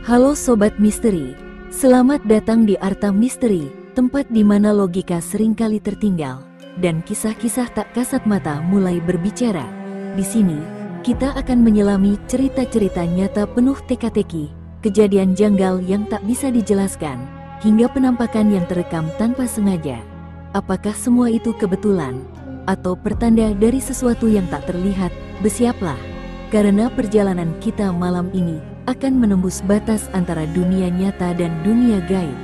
Halo Sobat Misteri, selamat datang di Arta Misteri, tempat di mana logika seringkali tertinggal, dan kisah-kisah tak kasat mata mulai berbicara. Di sini, kita akan menyelami cerita-cerita nyata penuh teka-teki, kejadian janggal yang tak bisa dijelaskan, hingga penampakan yang terekam tanpa sengaja. Apakah semua itu kebetulan, atau pertanda dari sesuatu yang tak terlihat? Bersiaplah, karena perjalanan kita malam ini akan menembus batas antara dunia nyata dan dunia gaib.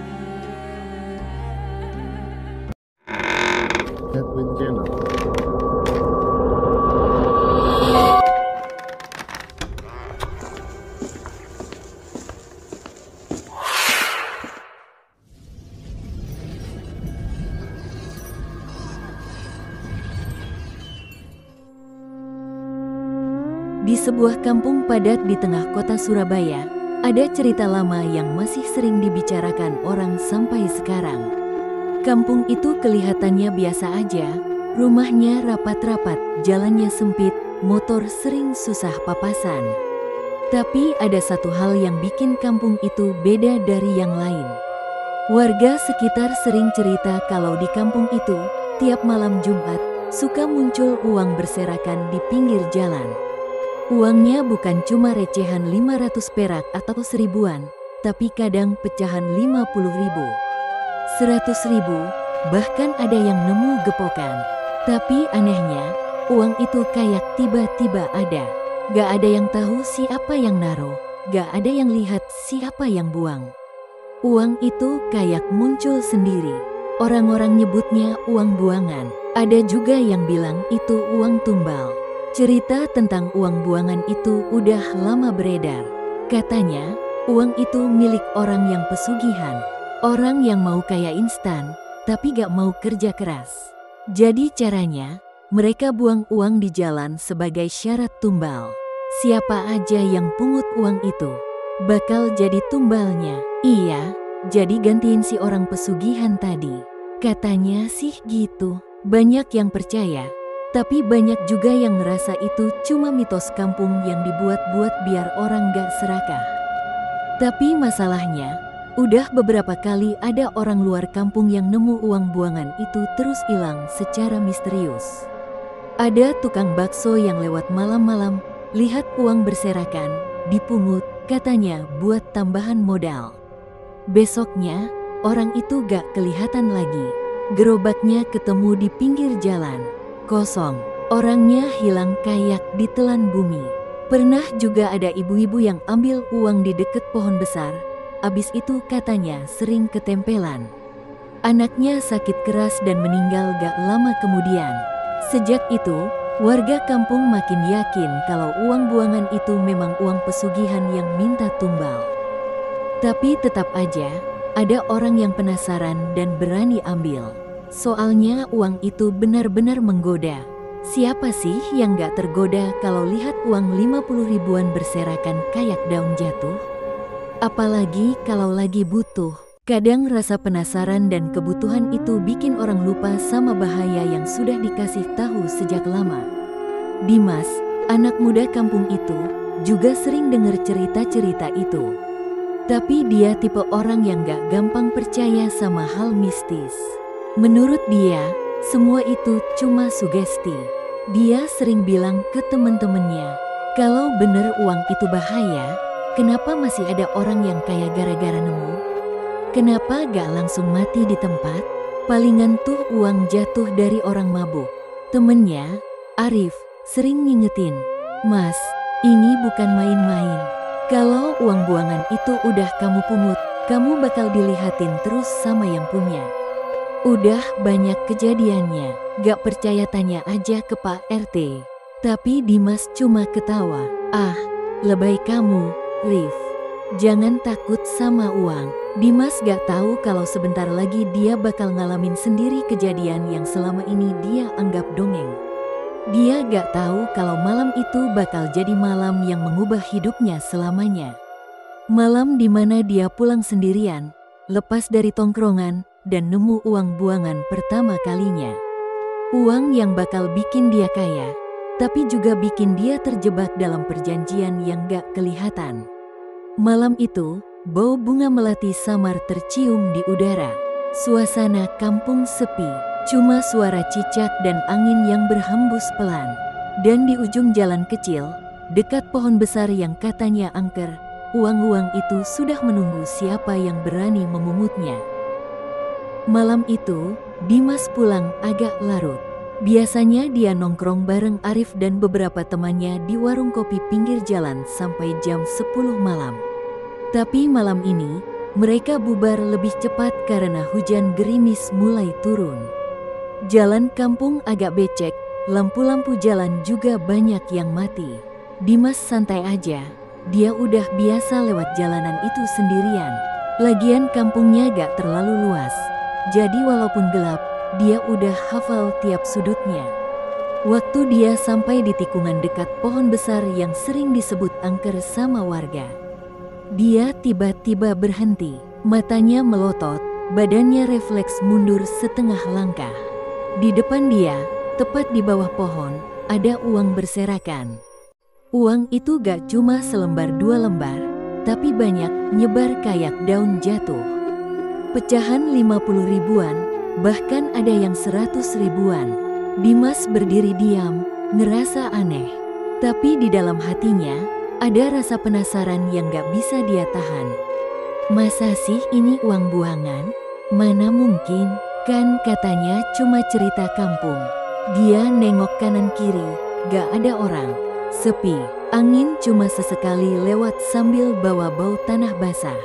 Di sebuah kampung padat di tengah kota Surabaya, ada cerita lama yang masih sering dibicarakan orang sampai sekarang. Kampung itu kelihatannya biasa aja, rumahnya rapat-rapat, jalannya sempit, motor sering susah papasan. Tapi ada satu hal yang bikin kampung itu beda dari yang lain. Warga sekitar sering cerita kalau di kampung itu, tiap malam Jumat, suka muncul uang berserakan di pinggir jalan. Uangnya bukan cuma recehan 500 perak atau seribuan, tapi kadang pecahan 50.000, 100.000, bahkan ada yang nemu gepokan. Tapi anehnya, uang itu kayak tiba-tiba ada. Gak ada yang tahu siapa yang naruh, gak ada yang lihat siapa yang buang. Uang itu kayak muncul sendiri. Orang-orang nyebutnya uang buangan. Ada juga yang bilang itu uang tumbal. Cerita tentang uang buangan itu udah lama beredar. Katanya, uang itu milik orang yang pesugihan. Orang yang mau kaya instan, tapi gak mau kerja keras. Jadi caranya, mereka buang uang di jalan sebagai syarat tumbal. Siapa aja yang pungut uang itu, bakal jadi tumbalnya. Iya, jadi gantiin si orang pesugihan tadi. Katanya sih gitu. Banyak yang percaya. Tapi banyak juga yang ngerasa itu cuma mitos kampung yang dibuat-buat biar orang gak serakah. Tapi masalahnya, udah beberapa kali ada orang luar kampung yang nemu uang buangan itu terus hilang secara misterius. Ada tukang bakso yang lewat malam-malam, lihat uang berserakan, dipungut, katanya buat tambahan modal. Besoknya, orang itu gak kelihatan lagi. Gerobaknya ketemu di pinggir jalan. Kosong, orangnya hilang kayak ditelan bumi. Pernah juga ada ibu-ibu yang ambil uang di deket pohon besar, abis itu katanya sering ketempelan. Anaknya sakit keras dan meninggal gak lama kemudian. Sejak itu, warga kampung makin yakin kalau uang buangan itu memang uang pesugihan yang minta tumbal. Tapi tetap aja, ada orang yang penasaran dan berani ambil. Soalnya uang itu benar-benar menggoda. Siapa sih yang gak tergoda kalau lihat uang 50 ribuan berserakan kayak daun jatuh? Apalagi kalau lagi butuh. Kadang rasa penasaran dan kebutuhan itu bikin orang lupa sama bahaya yang sudah dikasih tahu sejak lama. Dimas, anak muda kampung itu, juga sering dengar cerita-cerita itu. Tapi dia tipe orang yang gak gampang percaya sama hal mistis. Menurut dia, semua itu cuma sugesti. Dia sering bilang ke temen-temennya, kalau bener uang itu bahaya, kenapa masih ada orang yang kaya gara-gara nemu? Kenapa gak langsung mati di tempat? Palingan tuh uang jatuh dari orang mabuk. Temennya, Arif, sering ngingetin, Mas, ini bukan main-main. Kalau uang buangan itu udah kamu pungut, kamu bakal dilihatin terus sama yang punya. Udah banyak kejadiannya, gak percaya tanya aja ke Pak RT. Tapi Dimas cuma ketawa. Ah, lebay kamu, Rif. Jangan takut sama uang. Dimas gak tahu kalau sebentar lagi dia bakal ngalamin sendiri kejadian yang selama ini dia anggap dongeng. Dia gak tahu kalau malam itu bakal jadi malam yang mengubah hidupnya selamanya. Malam dimana dia pulang sendirian, lepas dari tongkrongan, dan nemu uang buangan pertama kalinya. Uang yang bakal bikin dia kaya, tapi juga bikin dia terjebak dalam perjanjian yang gak kelihatan. Malam itu, Bau bunga melati samar tercium di udara. Suasana kampung sepi, cuma suara cicak dan angin yang berhembus pelan. Dan di ujung jalan kecil, dekat pohon besar yang katanya angker, uang-uang itu sudah menunggu siapa yang berani memungutnya. Malam itu, Dimas pulang agak larut. Biasanya dia nongkrong bareng Arif dan beberapa temannya di warung kopi pinggir jalan sampai jam 10 malam. Tapi malam ini, mereka bubar lebih cepat karena hujan gerimis mulai turun. Jalan kampung agak becek, lampu-lampu jalan juga banyak yang mati. Dimas santai aja, dia udah biasa lewat jalanan itu sendirian. Lagian kampungnya gak terlalu luas, jadi walaupun gelap, dia udah hafal tiap sudutnya. Waktu dia sampai di tikungan dekat pohon besar yang sering disebut angker sama warga, dia tiba-tiba berhenti, matanya melotot, badannya refleks mundur setengah langkah. Di depan dia, tepat di bawah pohon, ada uang berserakan. Uang itu gak cuma selembar 2 lembar, tapi banyak nyebar kayak daun jatuh. Pecahan 50 ribuan, bahkan ada yang 100 ribuan. Dimas berdiri diam, ngerasa aneh. Tapi di dalam hatinya, ada rasa penasaran yang gak bisa dia tahan. Masa sih ini uang buangan? Mana mungkin, kan katanya cuma cerita kampung. Dia nengok kanan kiri, gak ada orang. Sepi, angin cuma sesekali lewat sambil bawa bau tanah basah.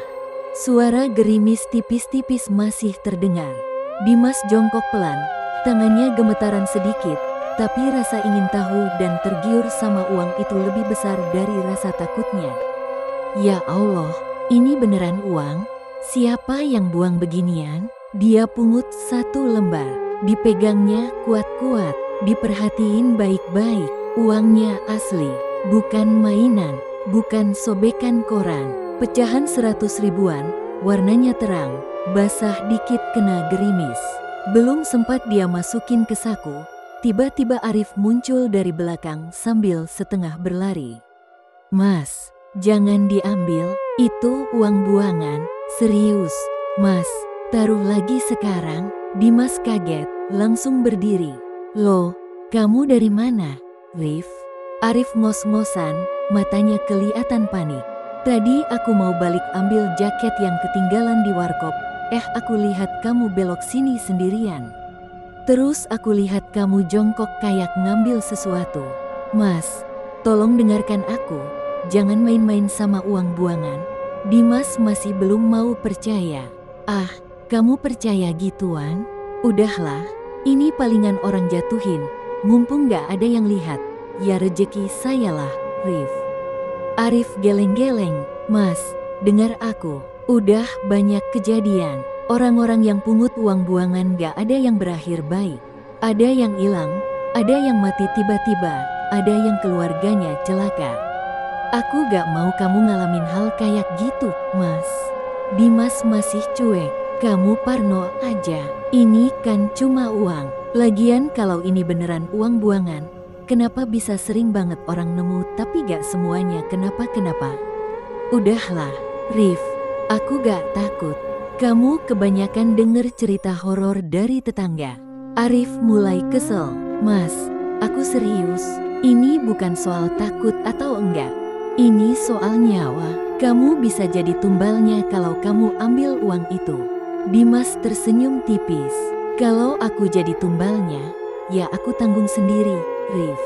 Suara gerimis tipis-tipis masih terdengar. Dimas jongkok pelan, tangannya gemetaran sedikit. Tapi rasa ingin tahu dan tergiur sama uang itu lebih besar dari rasa takutnya. Ya Allah, ini beneran uang? Siapa yang buang beginian? Dia pungut 1 lembar, dipegangnya kuat-kuat, diperhatiin baik-baik. Uangnya asli, bukan mainan, bukan sobekan koran. Pecahan 100 ribuan, warnanya terang, basah dikit kena gerimis. Belum sempat dia masukin ke saku, tiba-tiba Arif muncul dari belakang sambil setengah berlari. Mas, jangan diambil, itu uang buangan, serius. Mas, taruh lagi sekarang. Dimas kaget, langsung berdiri. Loh, kamu dari mana, Rif? Arif ngos-ngosan, matanya kelihatan panik. Tadi aku mau balik ambil jaket yang ketinggalan di warkop. Aku lihat kamu belok sini sendirian. Terus aku lihat kamu jongkok kayak ngambil sesuatu. Mas, tolong dengarkan aku, jangan main-main sama uang buangan. Dimas masih belum mau percaya. Ah, kamu percaya gituan? Udahlah, ini palingan orang jatuhin, mumpung gak ada yang lihat. Ya rejeki sayalah, Rif. Arif geleng-geleng. Mas, dengar aku, udah banyak kejadian. Orang-orang yang pungut uang buangan gak ada yang berakhir baik. Ada yang hilang, ada yang mati tiba-tiba, ada yang keluarganya celaka. Aku gak mau kamu ngalamin hal kayak gitu, Mas. Dimas masih cuek. Kamu parno aja. Ini kan cuma uang. Lagian kalau ini beneran uang buangan, kenapa bisa sering banget orang nemu tapi gak semuanya kenapa-kenapa? Udahlah, Rif, aku gak takut. Kamu kebanyakan denger cerita horor dari tetangga. Arif mulai kesel. Mas, aku serius. Ini bukan soal takut atau enggak. Ini soal nyawa. Kamu bisa jadi tumbalnya kalau kamu ambil uang itu. Dimas tersenyum tipis. Kalau aku jadi tumbalnya, ya aku tanggung sendiri, Rif.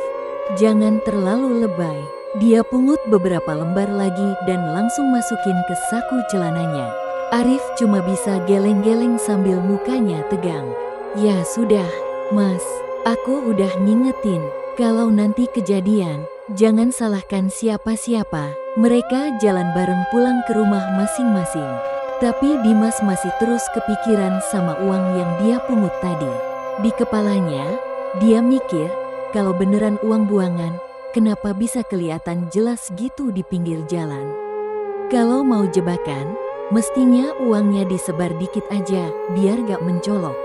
Jangan terlalu lebay. Dia pungut beberapa lembar lagi dan langsung masukin ke saku celananya. Arif cuma bisa geleng-geleng sambil mukanya tegang. Ya sudah, Mas, aku udah ngingetin. Kalau nanti kejadian, jangan salahkan siapa-siapa. Mereka jalan bareng pulang ke rumah masing-masing. Tapi Dimas masih terus kepikiran sama uang yang dia pungut tadi. Di kepalanya, dia mikir, kalau beneran uang buangan, kenapa bisa kelihatan jelas gitu di pinggir jalan? Kalau mau jebakan, mestinya uangnya disebar dikit aja, biar gak mencolok.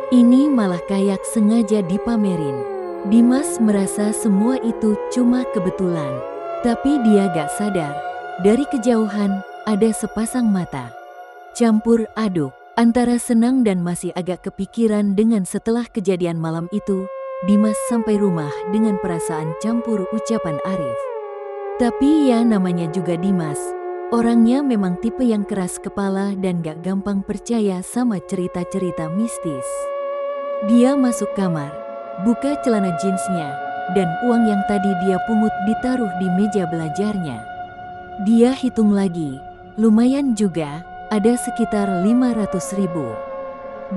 Ini malah kayak sengaja dipamerin. Dimas merasa semua itu cuma kebetulan. Tapi dia gak sadar, dari kejauhan, ada sepasang mata. Campur aduk antara senang dan masih agak kepikiran dengan setelah kejadian malam itu, Dimas sampai rumah dengan perasaan campur ucapan Arif. Tapi ya namanya juga Dimas, orangnya memang tipe yang keras kepala dan gak gampang percaya sama cerita-cerita mistis. Dia masuk kamar, buka celana jeansnya, dan uang yang tadi dia pungut ditaruh di meja belajarnya. Dia hitung lagi, lumayan juga, ada sekitar 500.000.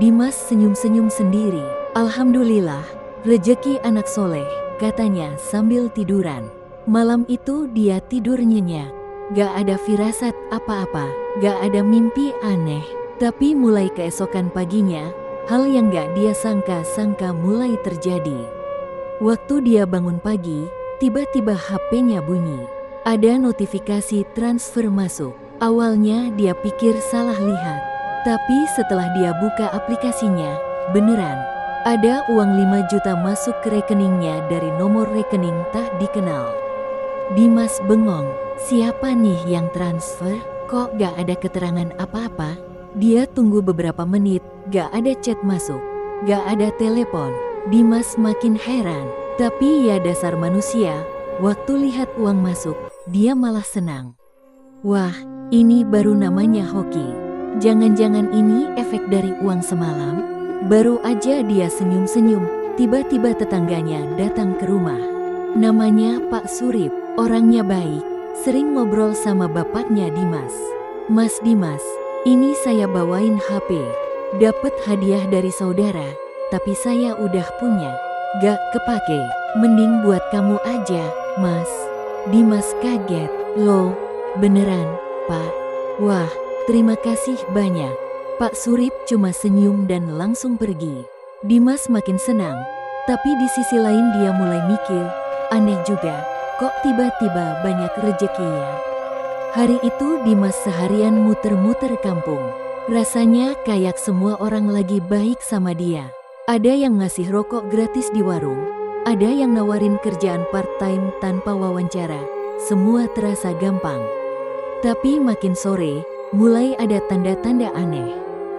Dimas senyum-senyum sendiri. Alhamdulillah, rejeki anak soleh, katanya sambil tiduran. Malam itu dia tidur nyenyak, gak ada firasat apa-apa, gak ada mimpi aneh. Tapi mulai keesokan paginya, hal yang gak dia sangka-sangka mulai terjadi. Waktu dia bangun pagi, tiba-tiba HP-nya bunyi. Ada notifikasi transfer masuk. Awalnya dia pikir salah lihat, tapi setelah dia buka aplikasinya, beneran. Ada uang 5 juta masuk ke rekeningnya dari nomor rekening tak dikenal. Dimas bengong, siapa nih yang transfer? Kok gak ada keterangan apa-apa? Dia tunggu beberapa menit, gak ada chat masuk, gak ada telepon. Dimas makin heran, tapi ya dasar manusia, waktu lihat uang masuk, dia malah senang. Wah, ini baru namanya hoki. Jangan-jangan ini efek dari uang semalam? Baru aja dia senyum-senyum, tiba-tiba tetangganya datang ke rumah. Namanya Pak Surip, orangnya baik, sering ngobrol sama bapaknya Dimas. Mas Dimas, ini saya bawain HP. Dapat hadiah dari saudara, tapi saya udah punya. Gak kepake, mending buat kamu aja, Mas. Dimas kaget, loh, beneran, Pak? Wah, terima kasih banyak. Pak Surip cuma senyum dan langsung pergi. Dimas makin senang, tapi di sisi lain dia mulai mikir, aneh juga, kok tiba-tiba banyak rezekinya. Hari itu Dimas seharian muter-muter kampung. Rasanya kayak semua orang lagi baik sama dia. Ada yang ngasih rokok gratis di warung, ada yang nawarin kerjaan part-time tanpa wawancara. Semua terasa gampang. Tapi makin sore, mulai ada tanda-tanda aneh.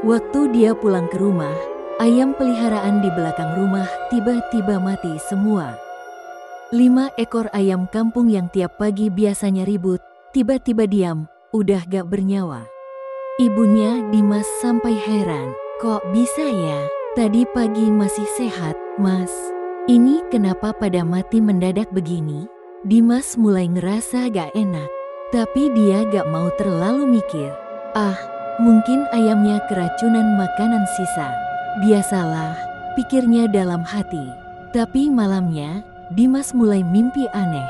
Waktu dia pulang ke rumah, ayam peliharaan di belakang rumah tiba-tiba mati semua. 5 ekor ayam kampung yang tiap pagi biasanya ribut, tiba-tiba diam, udah gak bernyawa. Ibunya Dimas sampai heran, kok bisa ya? Tadi pagi masih sehat, Mas. Ini kenapa pada mati mendadak begini? Dimas mulai ngerasa gak enak, tapi dia gak mau terlalu mikir. Ah, mungkin ayamnya keracunan makanan sisa. Biasalah, pikirnya dalam hati. Tapi malamnya, Dimas mulai mimpi aneh.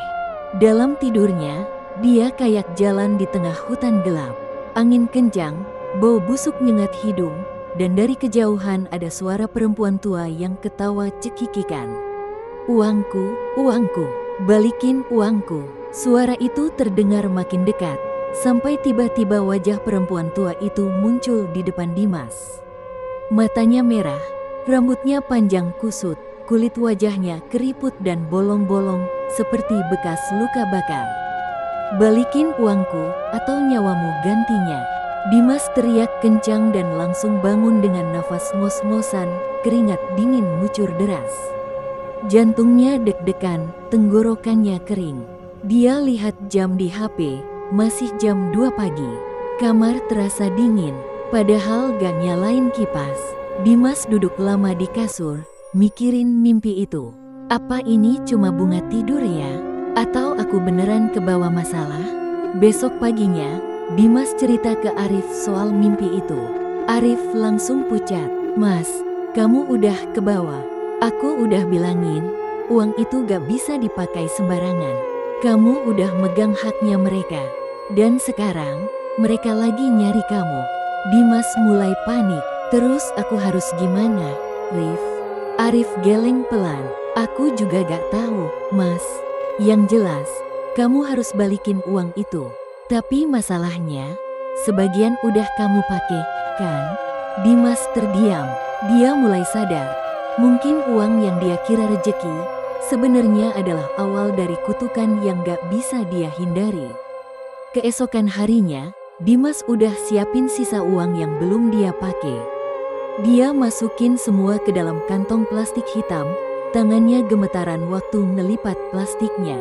Dalam tidurnya, dia kayak jalan di tengah hutan gelap. Angin kencang, bau busuk nyengat hidung, dan dari kejauhan ada suara perempuan tua yang ketawa cekikikan. Uangku, uangku, balikin uangku. Suara itu terdengar makin dekat, sampai tiba-tiba wajah perempuan tua itu muncul di depan Dimas. Matanya merah, rambutnya panjang kusut, kulit wajahnya keriput dan bolong-bolong seperti bekas luka bakar. Balikin uangku atau nyawamu gantinya. Dimas teriak kencang dan langsung bangun dengan nafas ngos-ngosan, keringat dingin ngucur deras. Jantungnya deg-degan, tenggorokannya kering. Dia lihat jam di HP, masih jam 2 pagi. Kamar terasa dingin, padahal gak nyalain kipas. Dimas duduk lama di kasur, mikirin mimpi itu. Apa ini cuma bunga tidur ya? Atau aku beneran kebawa masalah? Besok paginya, Dimas cerita ke Arif soal mimpi itu. Arif langsung pucat. Mas, kamu udah kebawa. Aku udah bilangin, uang itu gak bisa dipakai sembarangan. Kamu udah megang haknya mereka. Dan sekarang, mereka lagi nyari kamu. Dimas mulai panik. Terus aku harus gimana, Rif? Arif geleng pelan. Aku juga gak tahu, Mas. Yang jelas, kamu harus balikin uang itu. Tapi masalahnya, sebagian udah kamu pakai, kan? Dimas terdiam. Dia mulai sadar. Mungkin uang yang dia kira rejeki, sebenarnya adalah awal dari kutukan yang gak bisa dia hindari. Keesokan harinya, Dimas udah siapin sisa uang yang belum dia pakai. Dia masukin semua ke dalam kantong plastik hitam, tangannya gemetaran waktu ngelipat plastiknya.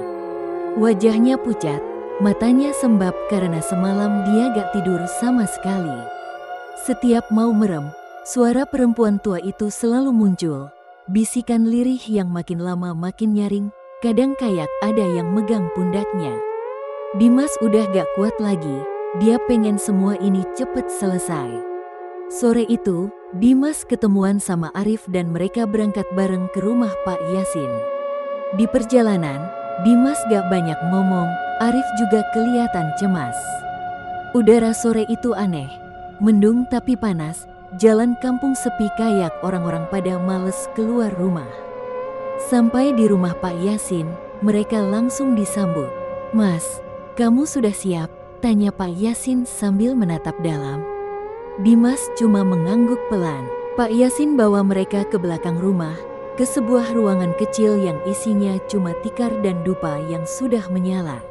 Wajahnya pucat, matanya sembab karena semalam dia gak tidur sama sekali. Setiap mau merem, suara perempuan tua itu selalu muncul. Bisikan lirih yang makin lama makin nyaring, kadang kayak ada yang megang pundaknya. Dimas udah gak kuat lagi, dia pengen semua ini cepet selesai. Sore itu, Dimas ketemuan sama Arif dan mereka berangkat bareng ke rumah Pak Yasin. Di perjalanan, Dimas gak banyak ngomong, Arif juga kelihatan cemas. Udara sore itu aneh, mendung tapi panas, jalan kampung sepi kayak orang-orang pada males keluar rumah. Sampai di rumah Pak Yasin, mereka langsung disambut. "Mas, kamu sudah siap?" tanya Pak Yasin sambil menatap dalam. Dimas cuma mengangguk pelan. Pak Yasin bawa mereka ke belakang rumah, ke sebuah ruangan kecil yang isinya cuma tikar dan dupa yang sudah menyala.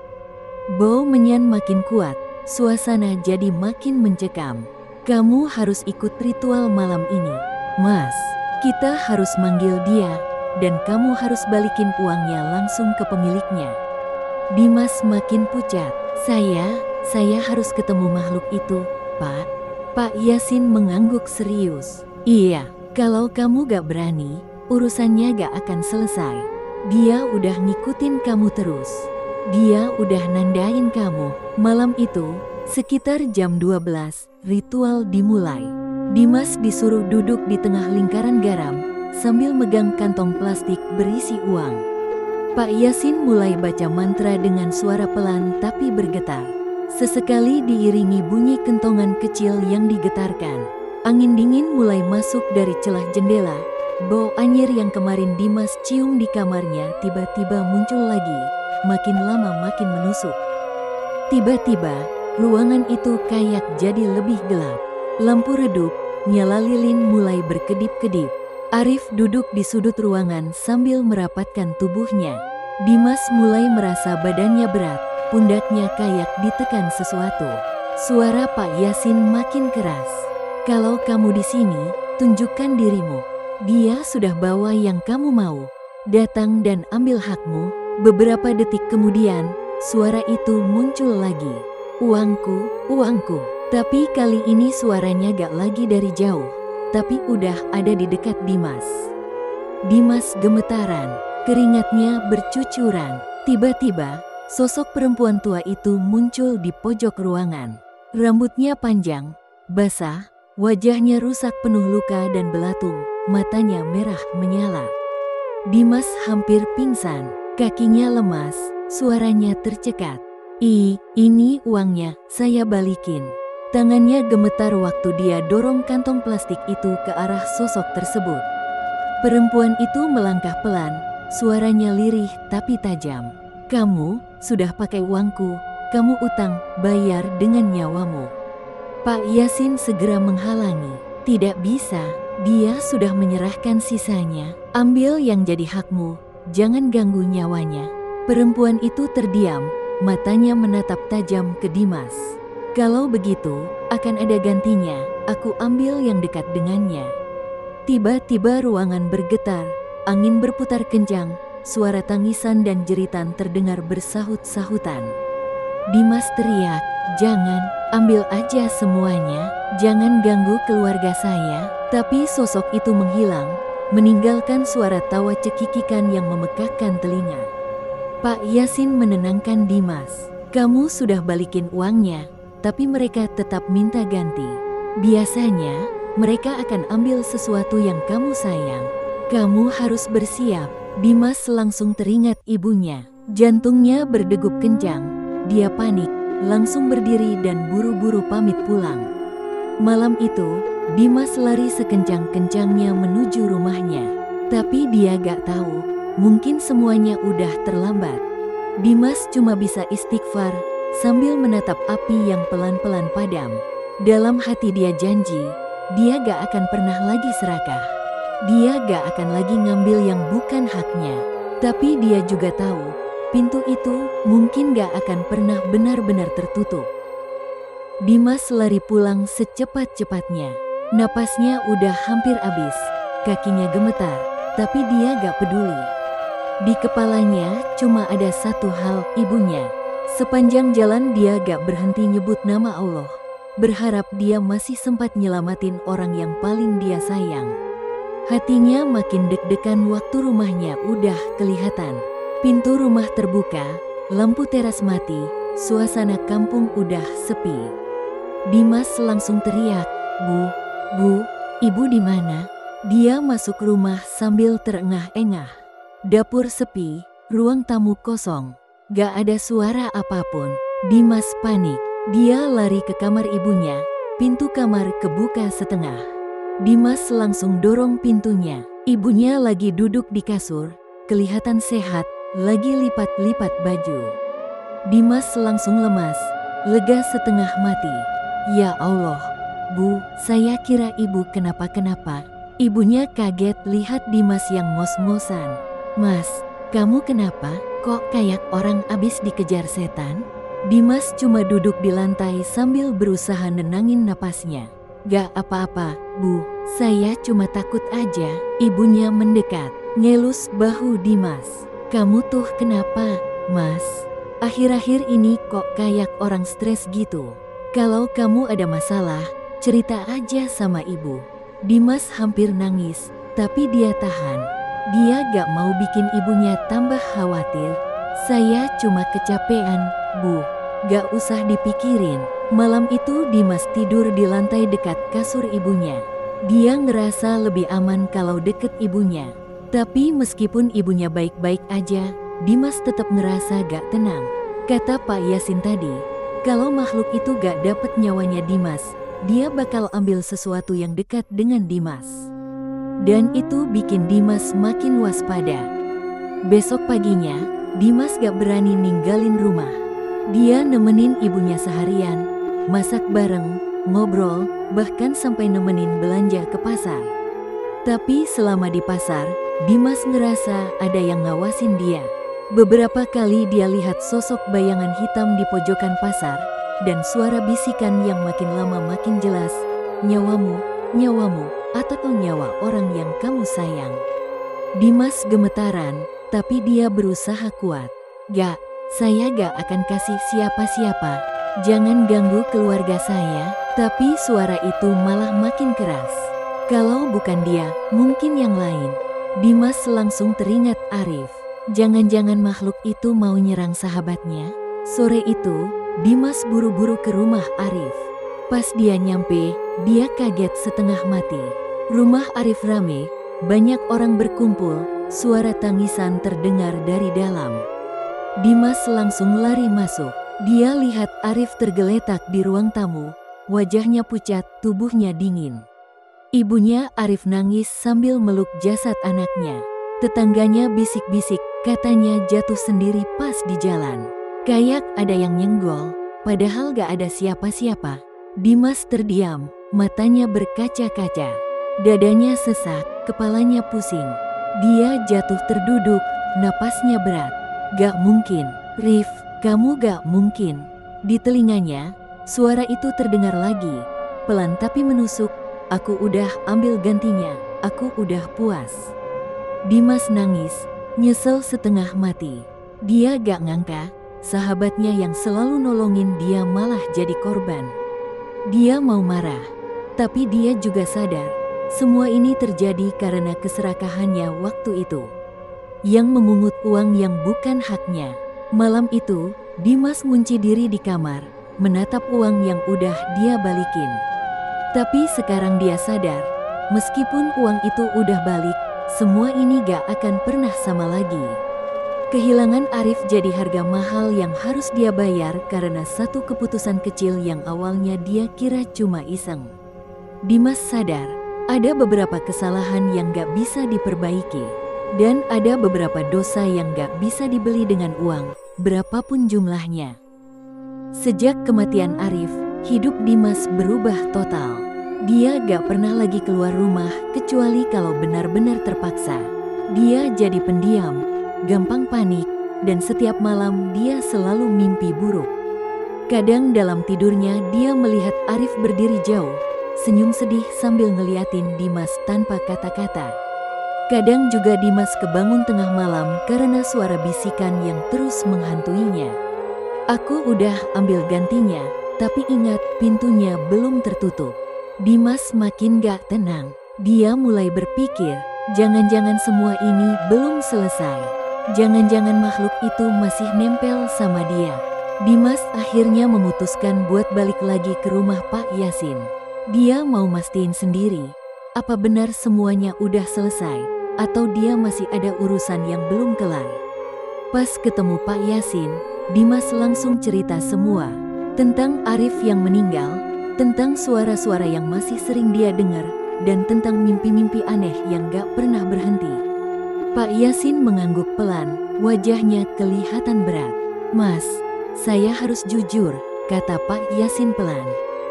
Bau menyan makin kuat, suasana jadi makin mencekam. "Kamu harus ikut ritual malam ini, Mas. Kita harus manggil dia, dan kamu harus balikin uangnya langsung ke pemiliknya." Dimas makin pucat. Saya harus ketemu makhluk itu, Pak." Pak Yasin mengangguk serius. "Iya, kalau kamu gak berani, urusannya gak akan selesai. Dia udah ngikutin kamu terus. Dia udah nandain kamu." Malam itu, sekitar jam 12, ritual dimulai. Dimas disuruh duduk di tengah lingkaran garam, sambil megang kantong plastik berisi uang. Pak Yasin mulai baca mantra dengan suara pelan tapi bergetar. Sesekali diiringi bunyi kentongan kecil yang digetarkan. Angin dingin mulai masuk dari celah jendela. Bau anyir yang kemarin Dimas cium di kamarnya tiba-tiba muncul lagi, makin lama makin menusuk. Tiba-tiba, ruangan itu kayak jadi lebih gelap. Lampu redup, nyala lilin mulai berkedip-kedip. Arif duduk di sudut ruangan sambil merapatkan tubuhnya. Dimas mulai merasa badannya berat, pundaknya kayak ditekan sesuatu. Suara Pak Yasin makin keras. "Kalau kamu di sini, tunjukkan dirimu. Dia sudah bawa yang kamu mau. Datang dan ambil hakmu." Beberapa detik kemudian, suara itu muncul lagi. "Uangku, uangku." Tapi kali ini suaranya gak lagi dari jauh, tapi udah ada di dekat Dimas. Dimas gemetaran, keringatnya bercucuran. Tiba-tiba, sosok perempuan tua itu muncul di pojok ruangan. Rambutnya panjang, basah, wajahnya rusak penuh luka dan belatung, matanya merah menyala. Dimas hampir pingsan, kakinya lemas, suaranya tercekat. Ini uangnya, saya balikin." Tangannya gemetar waktu dia dorong kantong plastik itu ke arah sosok tersebut. Perempuan itu melangkah pelan, suaranya lirih tapi tajam. "Kamu sudah pakai uangku, kamu utang, bayar dengan nyawamu." Pak Yasin segera menghalangi. "Tidak bisa, dia sudah menyerahkan sisanya. Ambil yang jadi hakmu, jangan ganggu nyawanya." Perempuan itu terdiam, matanya menatap tajam ke Dimas. "Kalau begitu, akan ada gantinya, aku ambil yang dekat dengannya." Tiba-tiba ruangan bergetar, angin berputar kencang, suara tangisan dan jeritan terdengar bersahut-sahutan. Dimas teriak, "Jangan, ambil aja semuanya, jangan ganggu keluarga saya." Tapi sosok itu menghilang, meninggalkan suara tawa cekikikan yang memekakkan telinga. Pak Yasin menenangkan Dimas. "Kamu sudah balikin uangnya, tapi mereka tetap minta ganti. Biasanya, mereka akan ambil sesuatu yang kamu sayang. Kamu harus bersiap." Dimas langsung teringat ibunya. Jantungnya berdegup kencang. Dia panik, langsung berdiri dan buru-buru pamit pulang. Malam itu, Dimas lari sekencang-kencangnya menuju rumahnya. Tapi dia gak tahu, mungkin semuanya udah terlambat. Dimas cuma bisa istighfar, sambil menatap api yang pelan-pelan padam. Dalam hati dia janji, dia gak akan pernah lagi serakah. Dia gak akan lagi ngambil yang bukan haknya. Tapi dia juga tahu, pintu itu mungkin gak akan pernah benar-benar tertutup. Dimas lari pulang secepat-cepatnya. Napasnya udah hampir habis, kakinya gemetar, tapi dia gak peduli. Di kepalanya cuma ada satu hal, ibunya. Sepanjang jalan dia gak berhenti nyebut nama Allah, berharap dia masih sempat nyelamatin orang yang paling dia sayang. Hatinya makin deg-degan waktu rumahnya udah kelihatan. Pintu rumah terbuka, lampu teras mati, suasana kampung udah sepi. Dimas langsung teriak, Bu, ibu di mana?" Dia masuk rumah sambil terengah-engah. Dapur sepi, ruang tamu kosong, gak ada suara apapun. Dimas panik. Dia lari ke kamar ibunya, pintu kamar kebuka setengah. Dimas langsung dorong pintunya. Ibunya lagi duduk di kasur, kelihatan sehat, lagi lipat-lipat baju. Dimas langsung lemas, lega setengah mati. "Ya Allah, Bu, saya kira ibu kenapa-kenapa." Ibunya kaget lihat Dimas yang ngos-ngosan. "Mas, kamu kenapa? Kok kayak orang abis dikejar setan?" Dimas cuma duduk di lantai sambil berusaha nenangin napasnya. "Gak apa-apa, Bu, saya cuma takut aja." Ibunya mendekat, ngelus bahu Dimas. "Kamu tuh kenapa, Mas? Akhir-akhir ini kok kayak orang stres gitu. Kalau kamu ada masalah, cerita aja sama ibu." Dimas hampir nangis, tapi dia tahan. Dia gak mau bikin ibunya tambah khawatir. "Saya cuma kecapean, Bu. Gak usah dipikirin." Malam itu Dimas tidur di lantai dekat kasur ibunya. Dia ngerasa lebih aman kalau deket ibunya. Tapi meskipun ibunya baik-baik aja, Dimas tetap ngerasa gak tenang. Kata Pak Yasin tadi, kalau makhluk itu gak dapet nyawanya Dimas, dia bakal ambil sesuatu yang dekat dengan Dimas. Dan itu bikin Dimas makin waspada. Besok paginya, Dimas gak berani ninggalin rumah. Dia nemenin ibunya seharian, masak bareng, ngobrol, bahkan sampai nemenin belanja ke pasar. Tapi selama di pasar, Dimas ngerasa ada yang ngawasin dia. Beberapa kali dia lihat sosok bayangan hitam di pojokan pasar, dan suara bisikan yang makin lama makin jelas, "Nyawamu, nyawamu, atau nyawa orang yang kamu sayang." Dimas gemetaran, tapi dia berusaha kuat. "Gak, saya gak akan kasih siapa-siapa. Jangan ganggu keluarga saya." Tapi suara itu malah makin keras. Kalau bukan dia, mungkin yang lain. Dimas langsung teringat Arif. Jangan-jangan makhluk itu mau nyerang sahabatnya. Sore itu, Dimas buru-buru ke rumah Arif. Pas dia nyampe, dia kaget setengah mati. Rumah Arif rame, banyak orang berkumpul, suara tangisan terdengar dari dalam. Dimas langsung lari masuk. Dia lihat Arif tergeletak di ruang tamu, wajahnya pucat, tubuhnya dingin. Ibunya Arif nangis sambil meluk jasad anaknya. Tetangganya bisik-bisik, katanya jatuh sendiri pas di jalan. Kayak ada yang nyenggol, padahal gak ada siapa-siapa. Dimas terdiam, matanya berkaca-kaca. Dadanya sesak, kepalanya pusing. Dia jatuh terduduk, napasnya berat. "Gak mungkin, Rif, kamu gak mungkin." Di telinganya, suara itu terdengar lagi, pelan tapi menusuk. "Aku udah ambil gantinya, aku udah puas." Dimas nangis, nyesel setengah mati. Dia gak ngangka, sahabatnya yang selalu nolongin dia malah jadi korban. Dia mau marah, tapi dia juga sadar, semua ini terjadi karena keserakahannya waktu itu. Yang memungut uang yang bukan haknya. Malam itu, Dimas ngunci diri di kamar, menatap uang yang udah dia balikin. Tapi sekarang dia sadar, meskipun uang itu udah balik, semua ini gak akan pernah sama lagi. Kehilangan Arif jadi harga mahal yang harus dia bayar karena satu keputusan kecil yang awalnya dia kira cuma iseng. Dimas sadar, ada beberapa kesalahan yang gak bisa diperbaiki. Dan ada beberapa dosa yang gak bisa dibeli dengan uang, berapapun jumlahnya. Sejak kematian Arif, hidup Dimas berubah total. Dia gak pernah lagi keluar rumah kecuali kalau benar-benar terpaksa. Dia jadi pendiam, gampang panik, dan setiap malam dia selalu mimpi buruk. Kadang dalam tidurnya dia melihat Arif berdiri jauh, senyum sedih sambil ngeliatin Dimas tanpa kata-kata. Kadang juga Dimas kebangun tengah malam karena suara bisikan yang terus menghantuinya. Aku udah ambil gantinya, tapi ingat pintunya belum tertutup. Dimas makin gak tenang. Dia mulai berpikir, jangan-jangan semua ini belum selesai. Jangan-jangan makhluk itu masih nempel sama dia. Dimas akhirnya memutuskan buat balik lagi ke rumah Pak Yasin. Dia mau mastiin sendiri, apa benar semuanya udah selesai, atau dia masih ada urusan yang belum kelar. Pas ketemu Pak Yasin, Dimas langsung cerita semua tentang Arif yang meninggal, tentang suara-suara yang masih sering dia dengar, dan tentang mimpi-mimpi aneh yang gak pernah berhenti. Pak Yasin mengangguk pelan, wajahnya kelihatan berat. "Mas, saya harus jujur," kata Pak Yasin pelan.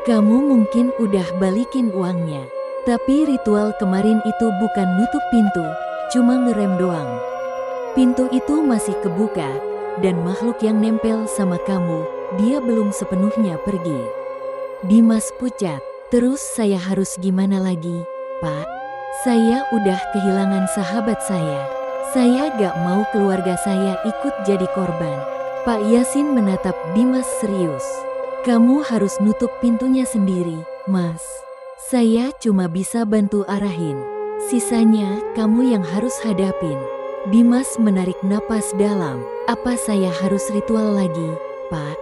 "Kamu mungkin udah balikin uangnya, tapi ritual kemarin itu bukan nutup pintu, cuma ngerem doang. Pintu itu masih kebuka, dan makhluk yang nempel sama kamu, dia belum sepenuhnya pergi." Dimas pucat. "Terus saya harus gimana lagi, Pak? Saya udah kehilangan sahabat saya. Saya gak mau keluarga saya ikut jadi korban." Pak Yasin menatap Dimas serius. "Kamu harus nutup pintunya sendiri, Mas. Saya cuma bisa bantu arahin. Sisanya kamu yang harus hadapin." Dimas menarik napas dalam. "Apa saya harus ritual lagi, Pak?"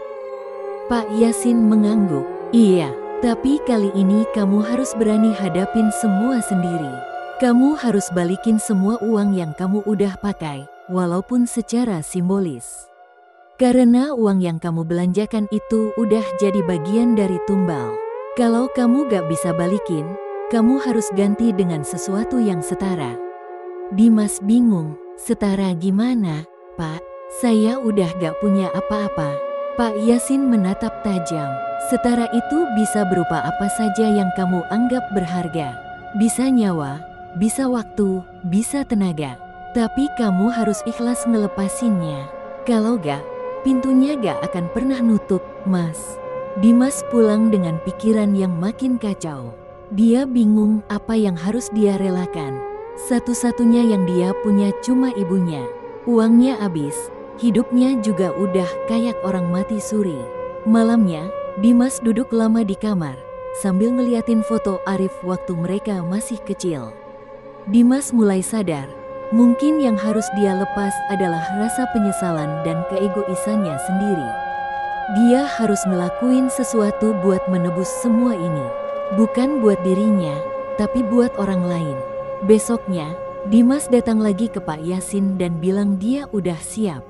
Pak Yasin mengangguk. "Iya, tapi kali ini kamu harus berani hadapin semua sendiri. Kamu harus balikin semua uang yang kamu udah pakai, walaupun secara simbolis. Karena uang yang kamu belanjakan itu udah jadi bagian dari tumbal. Kalau kamu gak bisa balikin, kamu harus ganti dengan sesuatu yang setara." Dimas bingung. "Setara gimana, Pak? Saya udah gak punya apa-apa." Pak Yasin menatap tajam. "Setara itu bisa berupa apa saja yang kamu anggap berharga. Bisa nyawa, bisa waktu, bisa tenaga. Tapi kamu harus ikhlas ngelepasinnya. Kalau gak, pintunya gak akan pernah nutup, Mas." Dimas pulang dengan pikiran yang makin kacau. Dia bingung apa yang harus dia relakan. Satu-satunya yang dia punya cuma ibunya. Uangnya habis, hidupnya juga udah kayak orang mati suri. Malamnya, Dimas duduk lama di kamar, sambil ngeliatin foto Arif waktu mereka masih kecil. Dimas mulai sadar, mungkin yang harus dia lepas adalah rasa penyesalan dan keegoisannya sendiri. Dia harus ngelakuin sesuatu buat menebus semua ini. Bukan buat dirinya, tapi buat orang lain. Besoknya, Dimas datang lagi ke Pak Yasin dan bilang dia udah siap.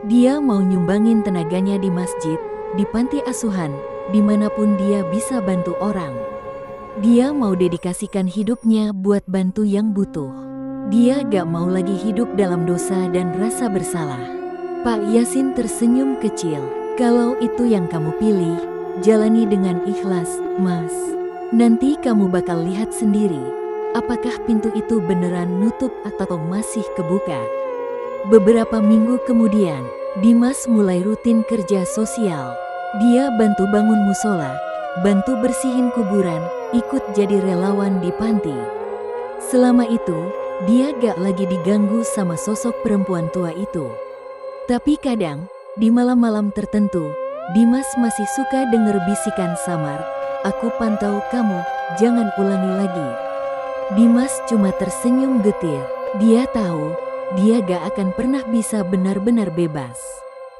Dia mau nyumbangin tenaganya di masjid, di panti asuhan, dimanapun dia bisa bantu orang. Dia mau dedikasikan hidupnya buat bantu yang butuh. Dia gak mau lagi hidup dalam dosa dan rasa bersalah. Pak Yasin tersenyum kecil. "Kalau itu yang kamu pilih, jalani dengan ikhlas, Mas. Nanti kamu bakal lihat sendiri. Apakah pintu itu beneran nutup atau masih kebuka?" Beberapa minggu kemudian, Dimas mulai rutin kerja sosial. Dia bantu bangun musola, bantu bersihin kuburan, ikut jadi relawan di panti. Selama itu, dia gak lagi diganggu sama sosok perempuan tua itu. Tapi kadang, di malam-malam tertentu, Dimas masih suka denger bisikan samar, "Aku pantau kamu, jangan ulangi lagi." Dimas cuma tersenyum getir. Dia tahu, dia gak akan pernah bisa benar-benar bebas.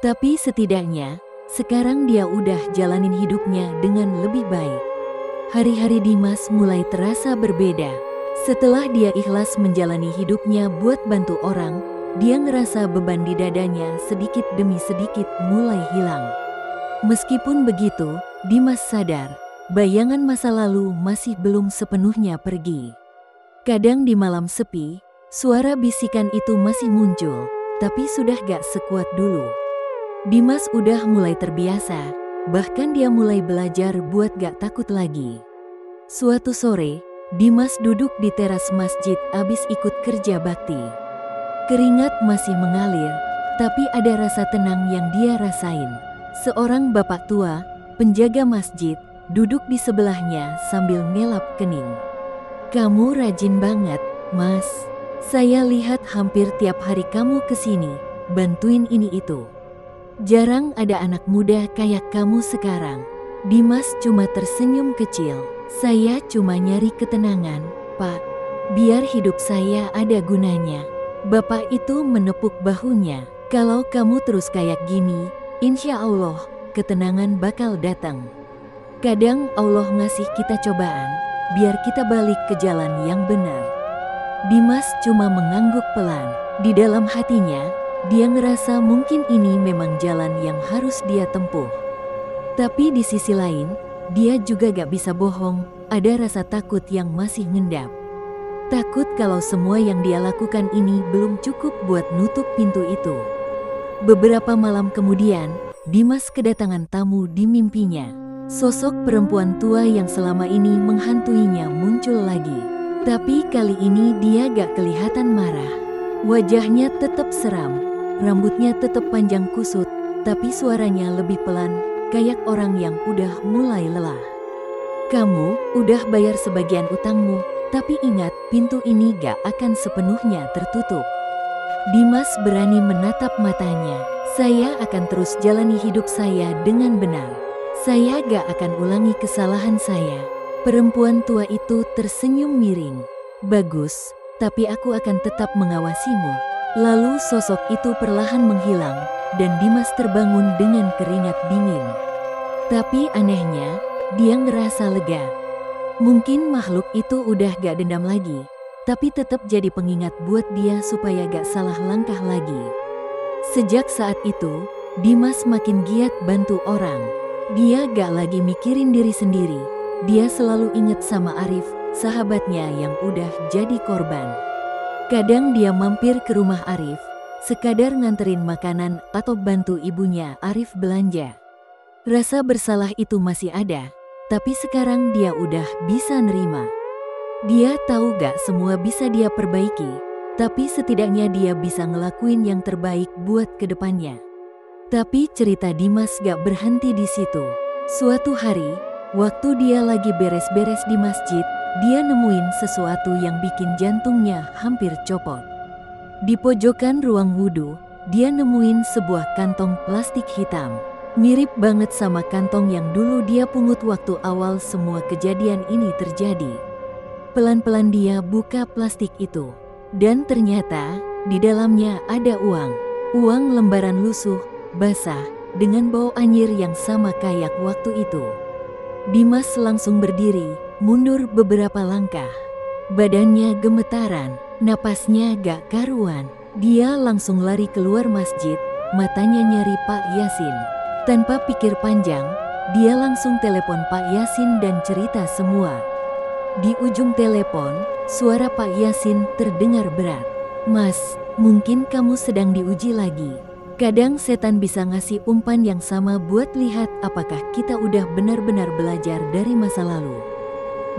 Tapi setidaknya, sekarang dia udah jalanin hidupnya dengan lebih baik. Hari-hari Dimas mulai terasa berbeda. Setelah dia ikhlas menjalani hidupnya buat bantu orang, dia ngerasa beban di dadanya sedikit demi sedikit mulai hilang. Meskipun begitu, Dimas sadar, bayangan masa lalu masih belum sepenuhnya pergi. Kadang di malam sepi, suara bisikan itu masih muncul, tapi sudah gak sekuat dulu. Dimas udah mulai terbiasa, bahkan dia mulai belajar buat gak takut lagi. Suatu sore, Dimas duduk di teras masjid abis ikut kerja bakti. Keringat masih mengalir, tapi ada rasa tenang yang dia rasain. Seorang bapak tua, penjaga masjid, duduk di sebelahnya sambil ngelap kening. "Kamu rajin banget, Mas. Saya lihat hampir tiap hari kamu kesini, bantuin ini itu. Jarang ada anak muda kayak kamu sekarang." Dimas cuma tersenyum kecil. "Saya cuma nyari ketenangan, Pak. Biar hidup saya ada gunanya." Bapak itu menepuk bahunya. "Kalau kamu terus kayak gini, insya Allah, ketenangan bakal datang. Kadang Allah ngasih kita cobaan, biar kita balik ke jalan yang benar." Dimas cuma mengangguk pelan. Di dalam hatinya, dia ngerasa mungkin ini memang jalan yang harus dia tempuh. Tapi di sisi lain, dia juga gak bisa bohong, ada rasa takut yang masih ngendap. Takut kalau semua yang dia lakukan ini belum cukup buat nutup pintu itu. Beberapa malam kemudian, Dimas kedatangan tamu di mimpinya. Sosok perempuan tua yang selama ini menghantuinya muncul lagi. Tapi kali ini dia gak kelihatan marah. Wajahnya tetap seram, rambutnya tetap panjang kusut, tapi suaranya lebih pelan, kayak orang yang udah mulai lelah. "Kamu udah bayar sebagian utangmu, tapi ingat, pintu ini gak akan sepenuhnya tertutup." Dimas berani menatap matanya. "Saya akan terus jalani hidup saya dengan benar. Saya gak akan ulangi kesalahan saya." Perempuan tua itu tersenyum miring. "Bagus, tapi aku akan tetap mengawasimu." Lalu sosok itu perlahan menghilang, dan Dimas terbangun dengan keringat dingin. Tapi anehnya, dia ngerasa lega. Mungkin makhluk itu udah gak dendam lagi, tapi tetap jadi pengingat buat dia supaya gak salah langkah lagi. Sejak saat itu, Dimas makin giat bantu orang. Dia gak lagi mikirin diri sendiri, dia selalu inget sama Arif, sahabatnya yang udah jadi korban. Kadang dia mampir ke rumah Arif, sekadar nganterin makanan atau bantu ibunya Arif belanja. Rasa bersalah itu masih ada, tapi sekarang dia udah bisa nerima. Dia tahu gak semua bisa dia perbaiki, tapi setidaknya dia bisa ngelakuin yang terbaik buat kedepannya. Tapi cerita Dimas gak berhenti di situ. Suatu hari, waktu dia lagi beres-beres di masjid, dia nemuin sesuatu yang bikin jantungnya hampir copot. Di pojokan ruang wudhu, dia nemuin sebuah kantong plastik hitam. Mirip banget sama kantong yang dulu dia pungut waktu awal semua kejadian ini terjadi. Pelan-pelan dia buka plastik itu. Dan ternyata, di dalamnya ada uang. Uang lembaran lusuh, basah, dengan bau anyir yang sama kayak waktu itu. Dimas langsung berdiri, mundur beberapa langkah. Badannya gemetaran, napasnya gak karuan. Dia langsung lari keluar masjid, matanya nyari Pak Yasin. Tanpa pikir panjang, dia langsung telepon Pak Yasin dan cerita semua. Di ujung telepon, suara Pak Yasin terdengar berat. "Mas, mungkin kamu sedang diuji lagi. Kadang setan bisa ngasih umpan yang sama buat lihat apakah kita udah benar-benar belajar dari masa lalu."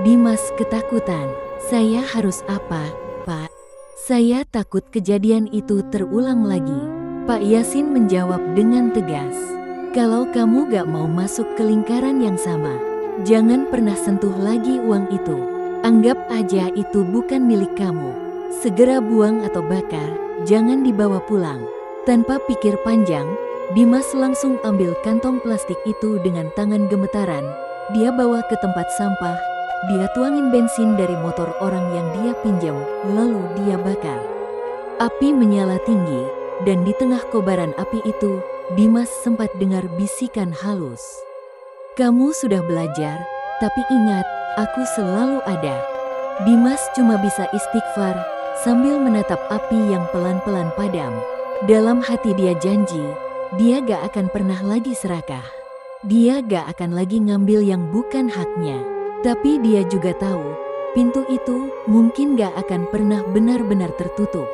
Dimas ketakutan. "Saya harus apa, Pak? Saya takut kejadian itu terulang lagi." Pak Yasin menjawab dengan tegas. "Kalau kamu gak mau masuk ke lingkaran yang sama, jangan pernah sentuh lagi uang itu. Anggap aja itu bukan milik kamu. Segera buang atau bakar, jangan dibawa pulang." Tanpa pikir panjang, Dimas langsung ambil kantong plastik itu dengan tangan gemetaran. Dia bawa ke tempat sampah, dia tuangin bensin dari motor orang yang dia pinjam, lalu dia bakar. Api menyala tinggi, dan di tengah kobaran api itu, Dimas sempat dengar bisikan halus. "Kamu sudah belajar, tapi ingat, aku selalu ada." Dimas cuma bisa istighfar, sambil menatap api yang pelan-pelan padam. Dalam hati dia janji, dia gak akan pernah lagi serakah. Dia gak akan lagi ngambil yang bukan haknya. Tapi dia juga tahu, pintu itu mungkin gak akan pernah benar-benar tertutup.